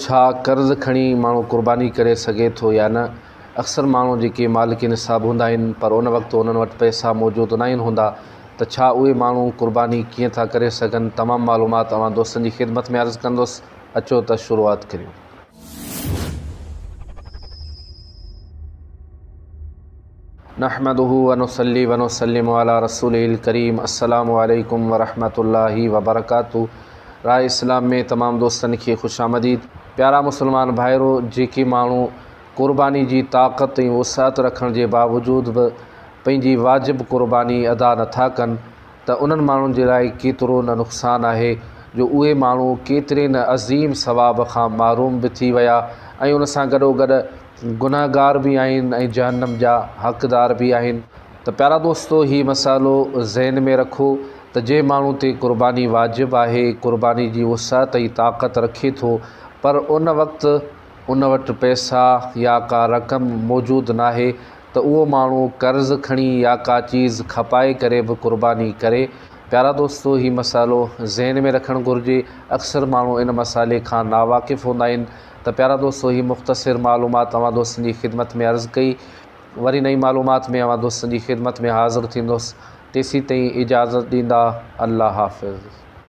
छा कर्ज़ खणी माण्हू कुर्बानी करे सघे थो या न। अक्सर माण्हू जेके मालिकी निसाब हूंदा आहिनि पर उन वक़्तु उन्हनि वटि पैसा मौजूदु न आहिनि हूंदा, त छा उहे माण्हू कुर्बानी कीअं था करे सघनि। तमामु मालूमात तव्हां दोस्तनि जी ख़िदमत में अर्ज़ु कंदुसि। अचो त शुरूआत करियूं। नहमदुहु व नुसल्ली व नुसल्लिमु अला रसूलिल करीम। अस्सलामु अलैकुम व रहमतुल्लाहि व बरकातुहू। राह इस्लाम में तमामु दोस्तनि खे ख़ुशि आमदीद। प्यारा मुस्लमान भाइरो, जेके माण्हू क़ुर्बानी जी ताक़त ऐं वसात रखण जे बावजूदु बि पंहिंजी वाजिबु क़ुर्बानी अदा नथा कनि, त उन्हनि माण्हुनि जे लाइ केतिरो न नुक़सानु आहे जो उहे माण्हू केतिरे न अज़ीम सवाब खां मारूम बि थी विया ऐं उन सां गॾोगॾु गुनाहगार बि आहिनि ऐं जहन्नम जा हक़दार बि आहिनि। त प्यारा दोस्तो, हीउ मसालो ज़हन में रखो त जंहिं माण्हू ते क़ुर्बानी वाजिबु आहे, क़ुर्बानी जी वसात ऐं ताक़त रखे थो, पर उन वक़्तु उन वटि पैसा या का रक़म मौजूदु नाहे, त उहो माण्हू कर्ज़ खणी या का चीज़ खपाए करे बि क़ुर्बानी करे। प्यारा दोस्तो, हीउ मसालो ज़हन में रखणु घुरिजे। अक्सर माण्हू इन मसाले खां नावाक़िफ़ हूंदा आहिनि। त प्यारा दोस्तो, हीउ मुख़्तसिर मालूमात तव्हां दोस्तनि जी ख़िदमत में अर्ज़ु कई। वरी नई मालूमात में तव्हां दोस्तनि जी ख़िदमत में हाज़िर थींदुसि। तेसीं ताईं इजाज़त ॾींदा। अल्लाह हाफ़िज़।